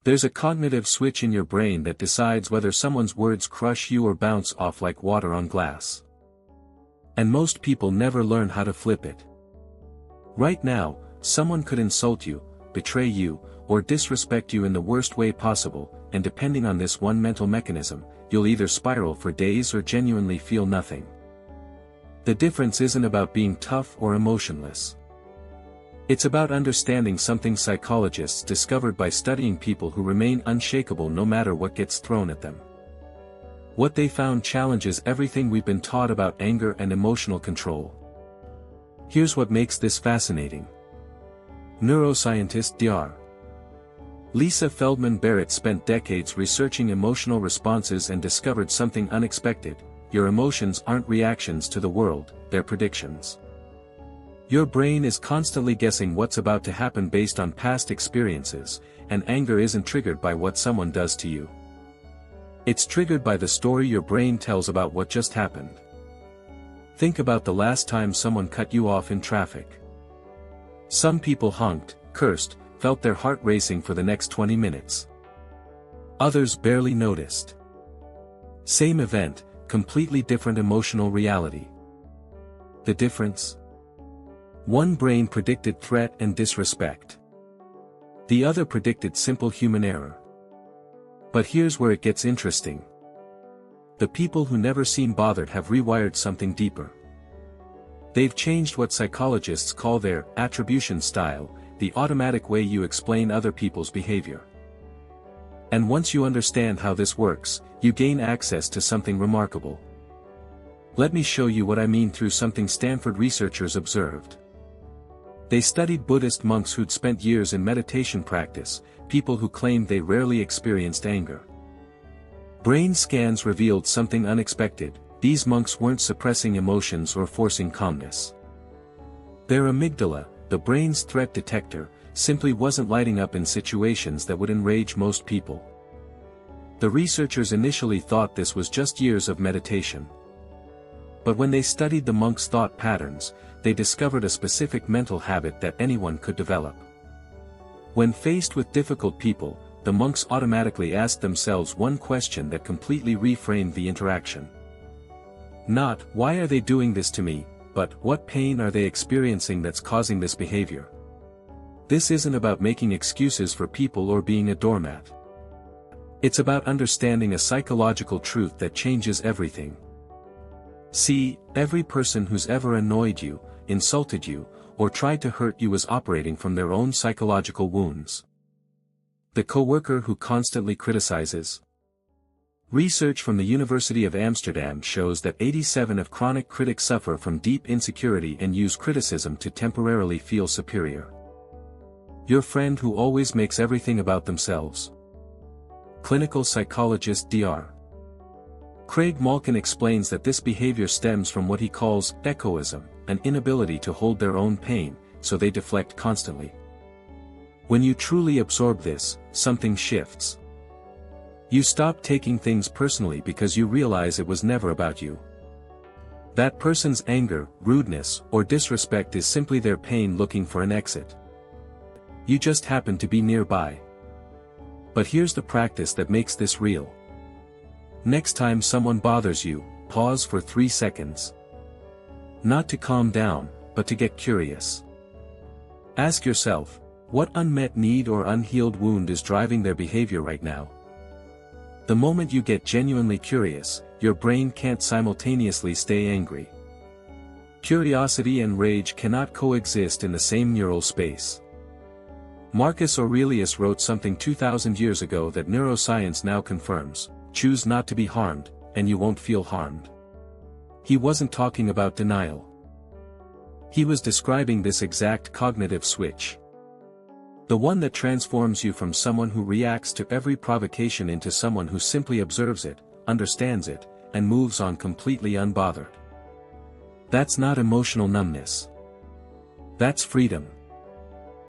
There's a cognitive switch in your brain that decides whether someone's words crush you or bounce off like water on glass. And most people never learn how to flip it. Right now, someone could insult you, betray you, or disrespect you in the worst way possible, and depending on this one mental mechanism, you'll either spiral for days or genuinely feel nothing. The difference isn't about being tough or emotionless. It's about understanding something psychologists discovered by studying people who remain unshakable no matter what gets thrown at them. What they found challenges everything we've been taught about anger and emotional control. Here's what makes this fascinating. Neuroscientist Dr. Lisa Feldman Barrett spent decades researching emotional responses and discovered something unexpected: your emotions aren't reactions to the world, they're predictions. Your brain is constantly guessing what's about to happen based on past experiences, and anger isn't triggered by what someone does to you. It's triggered by the story your brain tells about what just happened. Think about the last time someone cut you off in traffic. Some people honked, cursed, felt their heart racing for the next 20 minutes. Others barely noticed. Same event, completely different emotional reality. The difference? One brain predicted threat and disrespect. The other predicted simple human error. But here's where it gets interesting. The people who never seem bothered have rewired something deeper. They've changed what psychologists call their attribution style, the automatic way you explain other people's behavior. And once you understand how this works, you gain access to something remarkable. Let me show you what I mean through something Stanford researchers observed. They studied Buddhist monks who'd spent years in meditation practice, people who claimed they rarely experienced anger. Brain scans revealed something unexpected: these monks weren't suppressing emotions or forcing calmness. Their amygdala, the brain's threat detector, simply wasn't lighting up in situations that would enrage most people. The researchers initially thought this was just years of meditation. But when they studied the monks' thought patterns, they discovered a specific mental habit that anyone could develop. When faced with difficult people, the monks automatically asked themselves one question that completely reframed the interaction. Not, "Why are they doing this to me?" but, "What pain are they experiencing that's causing this behavior?" This isn't about making excuses for people or being a doormat. It's about understanding a psychological truth that changes everything. See, every person who's ever annoyed you, insulted you, or tried to hurt you is operating from their own psychological wounds. The coworker who constantly criticizes. Research from the University of Amsterdam shows that 87% of chronic critics suffer from deep insecurity and use criticism to temporarily feel superior. Your friend who always makes everything about themselves. Clinical psychologist Dr. Craig Malkin explains that this behavior stems from what he calls egoism, an inability to hold their own pain, so they deflect constantly. When you truly absorb this, something shifts. You stop taking things personally because you realize it was never about you. That person's anger, rudeness, or disrespect is simply their pain looking for an exit. You just happen to be nearby. But here's the practice that makes this real. Next time someone bothers you, pause for 3 seconds. Not to calm down, but to get curious. Ask yourself, what unmet need or unhealed wound is driving their behavior right now? The moment you get genuinely curious, your brain can't simultaneously stay angry. Curiosity and rage cannot coexist in the same neural space. Marcus Aurelius wrote something 2,000 years ago that neuroscience now confirms: choose not to be harmed, and you won't feel harmed. He wasn't talking about denial. He was describing this exact cognitive switch. The one that transforms you from someone who reacts to every provocation into someone who simply observes it, understands it, and moves on completely unbothered. That's not emotional numbness. That's freedom.